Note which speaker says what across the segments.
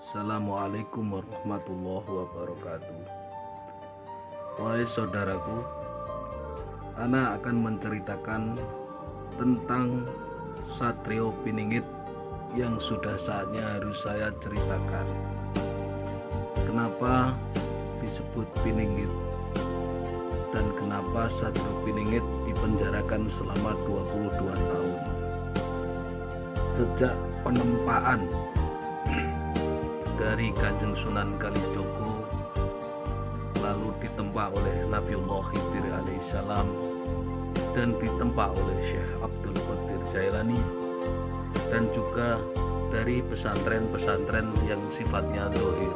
Speaker 1: Assalamualaikum warahmatullahi wabarakatuh. Wahai saudaraku, Ana akan menceritakan tentang Satrio Piningit yang sudah saatnya harus saya ceritakan. Kenapa disebut Piningit dan kenapa Satrio Piningit dipenjarakan selama 22 tahun. Sejak penempaan dari Kanjeng Sunan Kalijogo, lalu ditempa oleh Nabiullah Khidir alaihissalam dan ditempa oleh Syekh Abdul Qadir Jailani, dan juga dari pesantren-pesantren yang sifatnya dohir.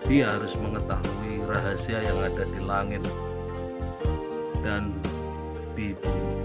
Speaker 1: Dia harus mengetahui rahasia yang ada di langit dan di bumi.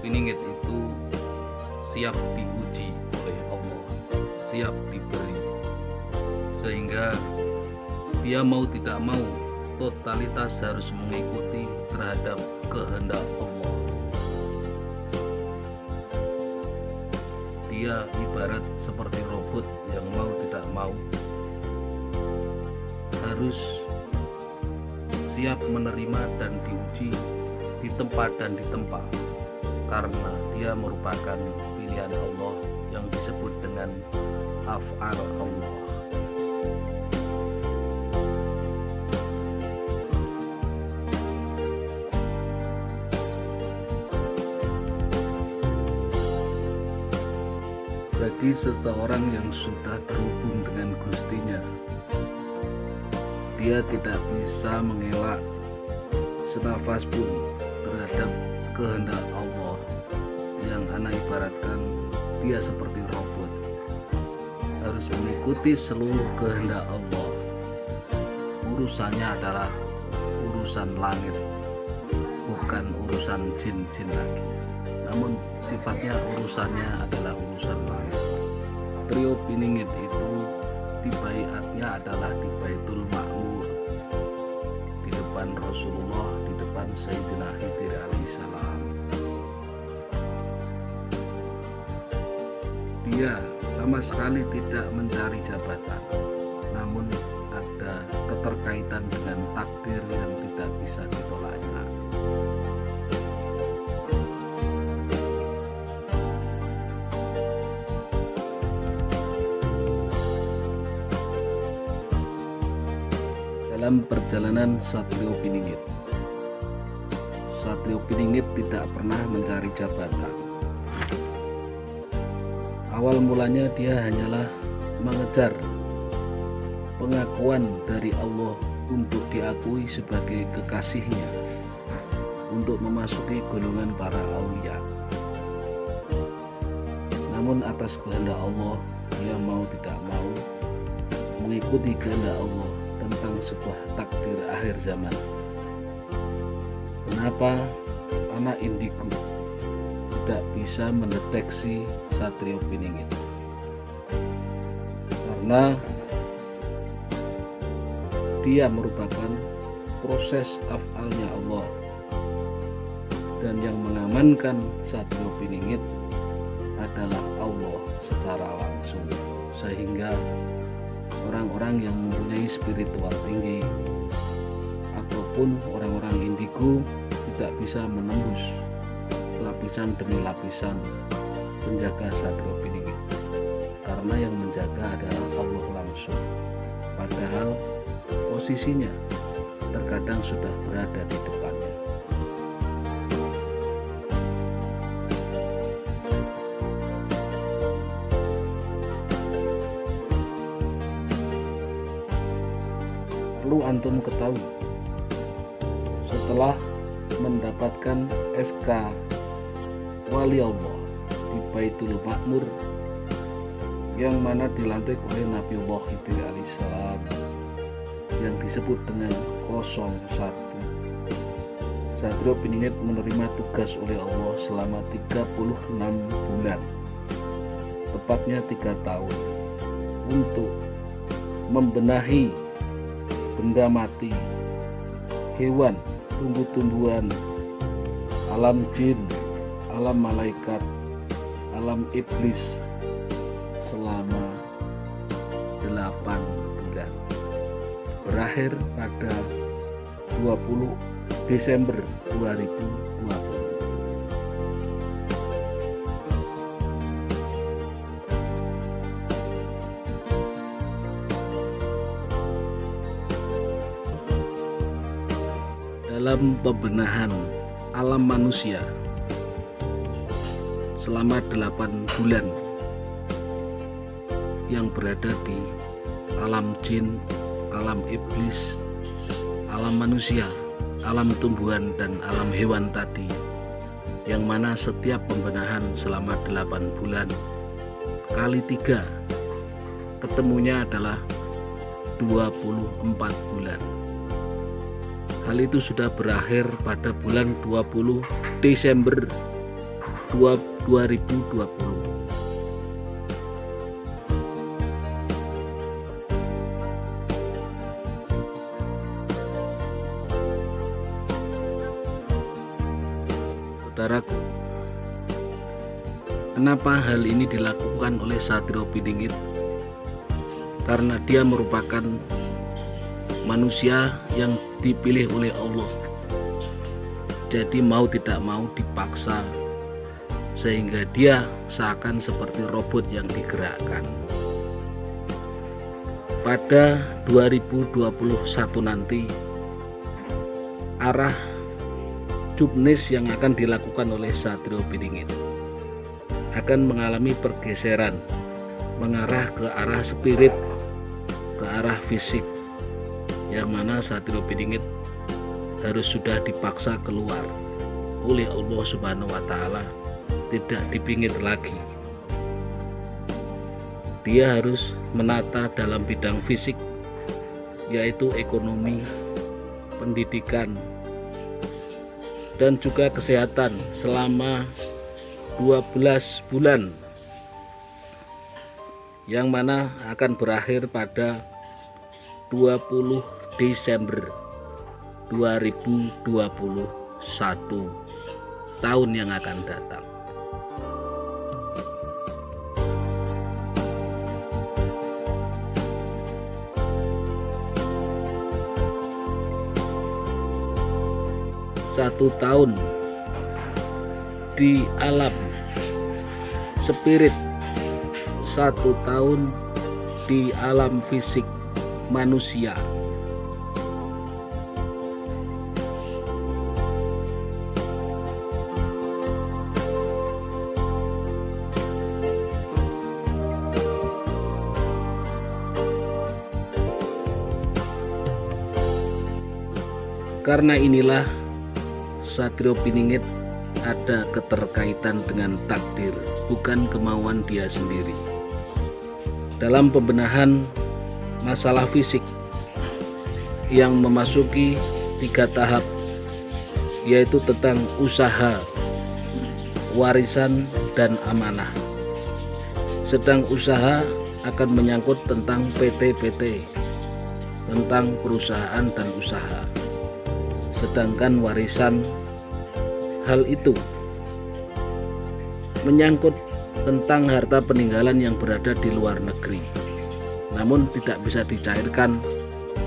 Speaker 1: Piningit itu siap diuji oleh Allah, siap diberi, sehingga dia mau tidak mau totalitas harus mengikuti terhadap kehendak Allah. Dia ibarat seperti robot yang mau tidak mau harus siap menerima dan diuji, ditempa dan ditempa, karena dia merupakan pilihan Allah yang disebut dengan af'al Allah. Bagi seseorang yang sudah terhubung dengan Gustinya, dia tidak bisa mengelak senafas pun terhadap kehendak Allah, yang Ana ibaratkan dia seperti robot, harus mengikuti seluruh kehendak Allah. Urusannya adalah urusan langit, bukan urusan jin-jin lagi, namun sifatnya urusannya adalah urusan langit. Trio Piningit itu dibaiatnya adalah di Baitul Ma'mur, di depan Rasulullah, di depan Sayyidina Khidir alaihissalam. Dia sama sekali tidak mencari jabatan, namun ada keterkaitan dengan takdir yang tidak bisa ditolaknya. Dalam perjalanan Satrio Piningit, Satrio Piningit tidak pernah mencari jabatan. Awal mulanya dia hanyalah mengejar pengakuan dari Allah untuk diakui sebagai kekasihnya, untuk memasuki golongan para aulia. Namun atas kehendak Allah, dia mau tidak mau mengikuti kehendak Allah tentang sebuah takdir akhir zaman. Kenapa anak indigo tidak bisa mendeteksi Satrio Piningit? Karena dia merupakan proses af'alnya Allah, dan yang mengamankan Satrio Piningit adalah Allah secara langsung, sehingga orang-orang yang mempunyai spiritual tinggi ataupun orang-orang indigo tidak bisa menembus lapisan demi lapisan penjaga Satrio Piningit, karena yang menjaga adalah Allah langsung, padahal posisinya terkadang sudah berada di depannya. Perlu antum ketahui, setelah mendapatkan SK Wali Allah di Baitul Ma'mur, yang mana dilantik oleh Nabiullah Khidir alaihissalam, yang disebut dengan 01, Satrio Piningit menerima tugas oleh Allah selama 36 bulan, tepatnya 3 tahun, untuk membenahi benda mati, hewan, tumbuh-tumbuhan, alam jin, alam malaikat, alam iblis selama 8 bulan, berakhir pada 20 Desember 2020. Dalam pembenahan alam manusia selama 8 bulan yang berada di alam jin, alam iblis, alam manusia, alam tumbuhan dan alam hewan tadi, yang mana setiap pembenahan selama 8 bulan kali 3 ketemunya adalah 24 bulan. Hal itu sudah berakhir pada bulan 20 Desember 2020. Saudaraku, kenapa hal ini dilakukan oleh Satrio Piningit? Karena dia merupakan manusia yang dipilih oleh Allah. Jadi mau tidak mau dipaksa, sehingga dia seakan seperti robot yang digerakkan. Pada 2021 nanti, arah jubnis yang akan dilakukan oleh Satrio Piningit akan mengalami pergeseran, mengarah ke arah spirit, ke arah fisik, yang mana Satrio Piningit harus sudah dipaksa keluar oleh Allah Subhanahu wa Ta'ala, tidak dipingit lagi. Dia harus menata dalam bidang fisik, yaitu ekonomi, pendidikan, dan juga kesehatan selama 12 bulan, yang mana akan berakhir pada 20 Desember 2021 tahun yang akan datang. Satu tahun di alam spirit, 1 tahun di alam fisik manusia. Karena inilah Satrio Piningit ada keterkaitan dengan takdir, bukan kemauan dia sendiri. Dalam pembenahan masalah fisik yang memasuki 3 tahap, yaitu tentang usaha, warisan, dan amanah. Sedang usaha akan menyangkut tentang PT-PT, tentang perusahaan dan usaha. Sedangkan warisan, hal itu menyangkut tentang harta peninggalan yang berada di luar negeri, namun tidak bisa dicairkan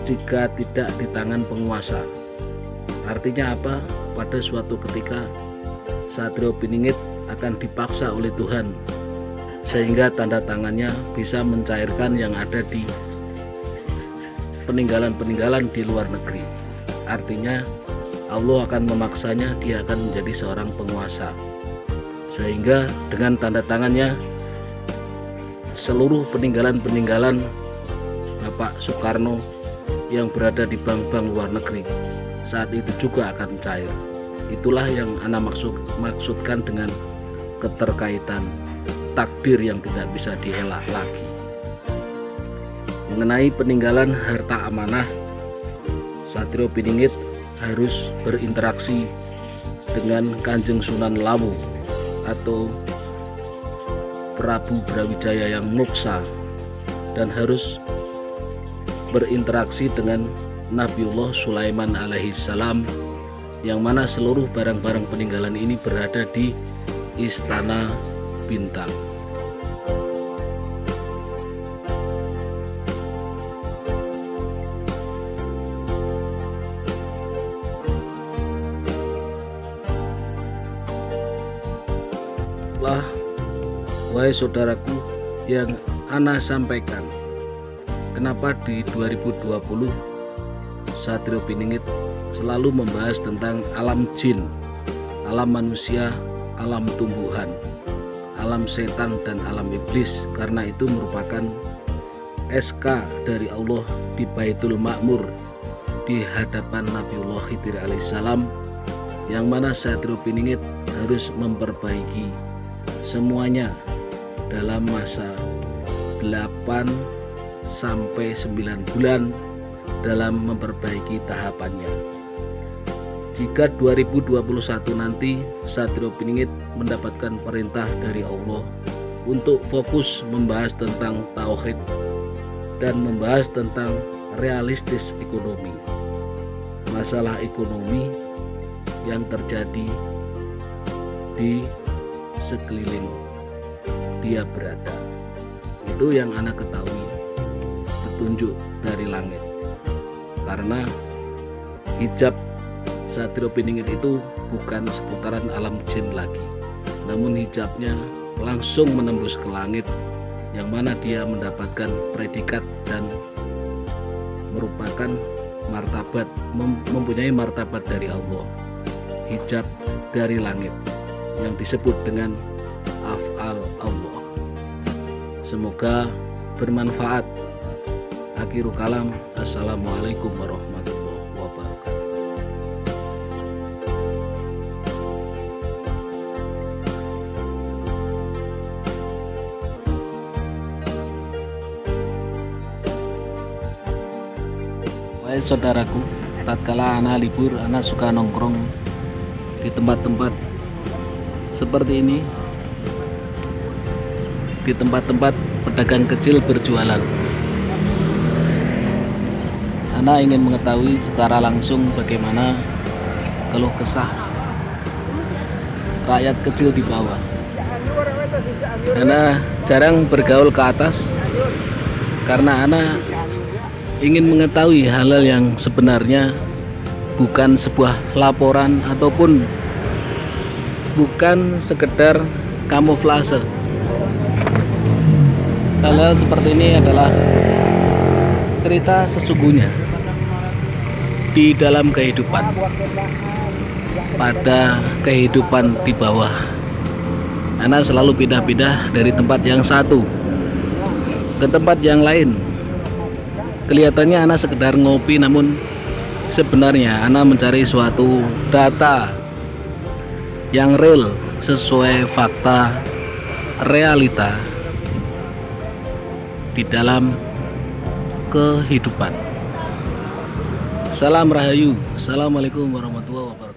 Speaker 1: jika tidak di tangan penguasa. Artinya apa? Pada suatu ketika Satrio Piningit akan dipaksa oleh Tuhan, sehingga tanda tangannya bisa mencairkan yang ada di peninggalan-peninggalan di luar negeri. Artinya Allah akan memaksanya, dia akan menjadi seorang penguasa, sehingga dengan tanda tangannya seluruh peninggalan-peninggalan Bapak Soekarno yang berada di bank-bank luar negeri saat itu juga akan cair. Itulah yang Ana maksudkan dengan keterkaitan takdir yang tidak bisa dielak lagi. Mengenai peninggalan harta amanah, Satrio Piningit harus berinteraksi dengan Kanjeng Sunan Lawu atau Prabu Brawijaya yang moksa, dan harus berinteraksi dengan Nabiullah Sulaiman alaihissalam, yang mana seluruh barang-barang peninggalan ini berada di Istana Bintang. Wahai saudaraku, yang Ana sampaikan, kenapa di 2020 Satrio Piningit selalu membahas tentang alam jin, alam manusia, alam tumbuhan, alam setan dan alam iblis, karena itu merupakan SK dari Allah di Baitul Ma'mur di hadapan Nabiullah Khidir alaihissalam, yang mana Satrio Piningit harus memperbaiki semuanya dalam masa 8 sampai 9 bulan dalam memperbaiki tahapannya. Jika 2021 nanti Satrio Piningit mendapatkan perintah dari Allah untuk fokus membahas tentang tauhid dan membahas tentang realistis ekonomi, masalah ekonomi yang terjadi di sekeliling dia berada, itu yang Ana ketahui petunjuk dari langit. Karena hijab Satrio Piningit itu bukan seputaran alam jin lagi, namun hijabnya langsung menembus ke langit, yang mana dia mendapatkan predikat dan merupakan martabat, mempunyai martabat dari Allah, hijab dari langit yang disebut dengan af'al Allah. Semoga bermanfaat. Akhirul kalam, assalamualaikum warahmatullahi wabarakatuh. Wahai saudaraku, tatkala Ana libur, Ana suka nongkrong di tempat-tempat seperti ini, di tempat-tempat pedagang kecil berjualan. Ana ingin mengetahui secara langsung bagaimana keluh kesah rakyat kecil di bawah. Ana jarang bergaul ke atas karena Ana ingin mengetahui hal-hal yang sebenarnya, bukan sebuah laporan ataupun bukan sekedar kamuflase. Hal-hal seperti ini adalah cerita sesungguhnya di dalam kehidupan, pada kehidupan di bawah. Ana selalu pindah-pindah dari tempat yang satu ke tempat yang lain. Kelihatannya Ana sekedar ngopi, namun sebenarnya Ana mencari suatu data yang real, sesuai fakta realita di dalam kehidupan. Salam Rahayu. Assalamualaikum warahmatullahi wabarakatuh.